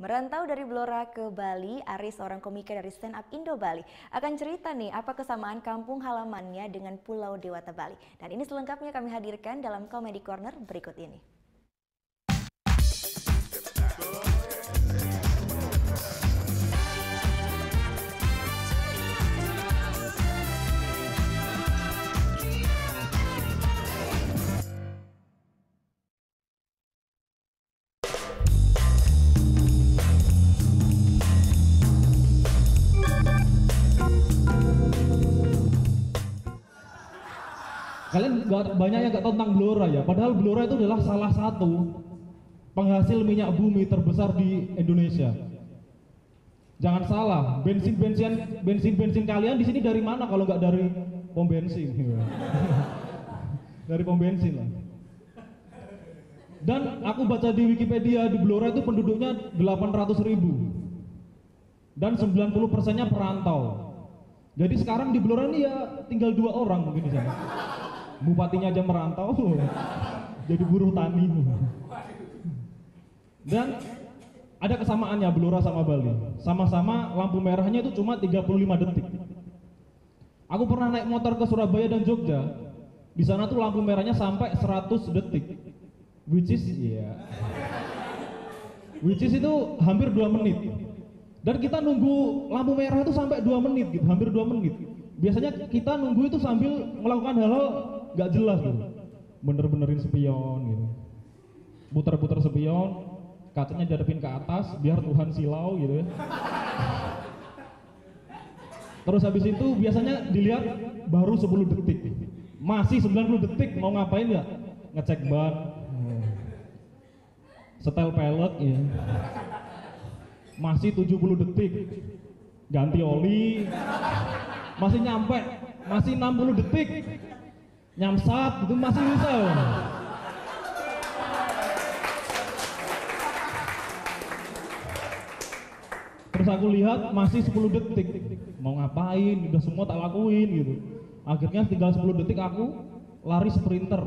Merantau dari Blora ke Bali, Aris, seorang komika dari Stand Up Indo Bali, akan cerita nih apa kesamaan kampung halamannya dengan Pulau Dewata Bali. Dan ini selengkapnya kami hadirkan dalam Comedy Corner berikut ini. Kalian banyak yang nggak tahu tentang Blora ya, padahal Blora itu adalah salah satu penghasil minyak bumi terbesar di Indonesia. Jangan salah, bensin kalian di sini dari mana kalau nggak dari pom bensin? Dari pom bensin lah. Dan aku baca di Wikipedia, di Blora itu penduduknya 800.000 dan 90%-nya perantau. Jadi sekarang di Blora ini ya tinggal 2 orang mungkin di sana. Bupatinya aja merantau, jadi buruh tani. Dan ada kesamaannya Blora sama Bali. Sama-sama lampu merahnya itu cuma 35 detik. Aku pernah naik motor ke Surabaya dan Jogja. Di sana tuh lampu merahnya sampai 100 detik. Which is itu hampir 2 menit. Dan kita nunggu lampu merah itu sampai 2 menit gitu, hampir 2 menit. Biasanya kita nunggu itu sambil melakukan hal-hal gak jelas gitu, bener-benerin spion gitu, putar-putar spion, kacanya dihadapin ke atas biar Tuhan silau gitu ya. Terus habis itu biasanya dilihat baru 10 detik, masih 90 detik mau ngapain ya? Ngecek ban, setel pelek ya. Masih 70 detik ganti oli, masih nyampe, masih 60 detik nyamsat itu masih bisa. Terus aku lihat masih 10 detik, mau ngapain, udah semua tak lakuin gitu. Akhirnya tinggal 10 detik aku lari sprinter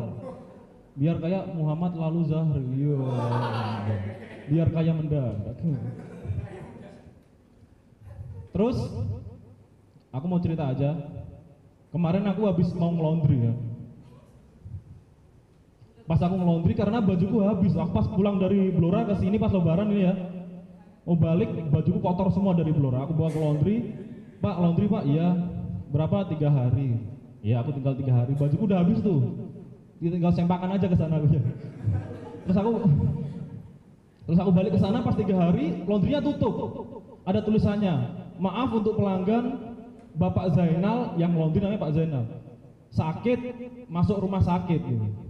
biar kayak Muhammad Lalu Zahri, biar kayak mendadak. Terus aku mau cerita aja, kemarin aku habis mau ngelondri ya. Pas aku ngelondri karena bajuku habis, aku pas pulang dari Blora ke sini pas lebaran ini ya, mau balik bajuku kotor semua dari Blora. Aku bawa ke laundry, Pak laundry Pak, iya. Berapa? 3 hari. Ya aku tinggal 3 hari, bajuku udah habis tuh, tinggal sempakan aja ke sana ya. Terus aku balik ke sana pas 3 hari, laundrynya tutup. Ada tulisannya, maaf untuk pelanggan Bapak Zainal, yang laundry namanya Pak Zainal, sakit, masuk rumah sakit gitu.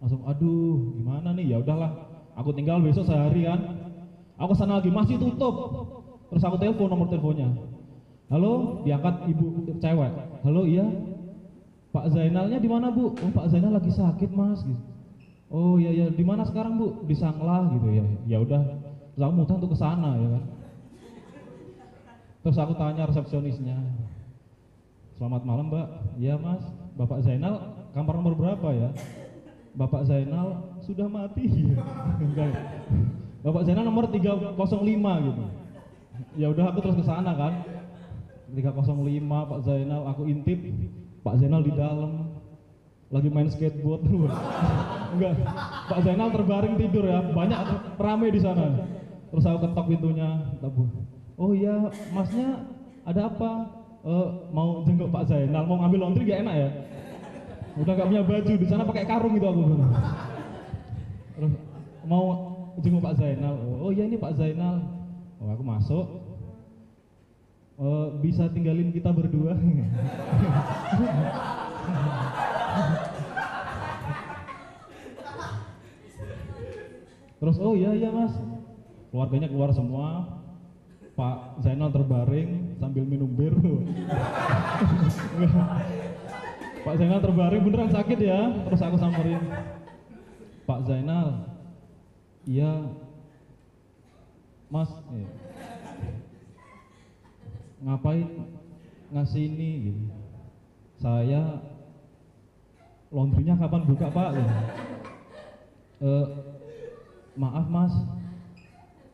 Langsung aduh gimana nih, ya udahlah aku tinggal besok sehari kan. Aku sana lagi masih tutup. Terus aku telepon nomor teleponnya, halo, diangkat ibu cewek, halo iya Pak Zainalnya di mana Bu? Oh Pak Zainal lagi sakit Mas gitu. Oh iya di mana sekarang Bu? Di Sanglah gitu ya. Ya udah, terus aku muter untuk ke sana ya kan. Terus aku tanya resepsionisnya, selamat malam Mbak. Iya Mas, Bapak Zainal kamar nomor berapa ya? Bapak Zainal sudah mati. Bapak Zainal nomor 305 gitu. Ya udah aku terus ke sana kan. 305 Pak Zainal, aku intip Pak Zainal di dalam lagi main skateboard. Enggak, Pak Zainal terbaring tidur ya, banyak rame di sana. Terus aku ketok pintunya, oh iya masnya ada apa? Mau jenguk Pak Zainal, mau ngambil laundry gak enak ya? Udah gak punya baju, di sana pakai karung gitu aku. Terus mau jenguk Pak Zainal, oh iya ini Pak Zainal. Oh aku masuk, bisa tinggalin kita berdua. Terus oh iya Mas, keluarganya keluar semua, Pak Zainal terbaring sambil minum bir. Pak Zainal terbaring beneran sakit ya. Terus aku samperin, Pak Zainal, iya Mas, ngapain ngasih ini gitu. Saya laundrynya kapan buka Pak? Maaf Mas,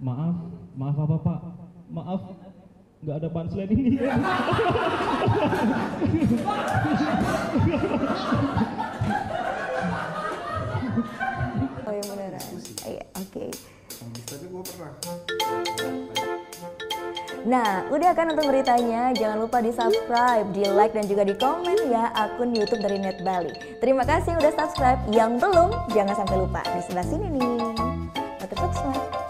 Maaf, maaf apa Pak? Maaf, nggak ada punchline ini. Oh ya beneran. Iya, oke. Tapi gue pernah. Nah, udah kan untuk beritanya? Jangan lupa di subscribe, di like, dan juga di komen ya akun YouTube dari Net Bali. Terima kasih udah subscribe. Yang belum, jangan sampai lupa. Di sebelah sini nih. Notif subscribe.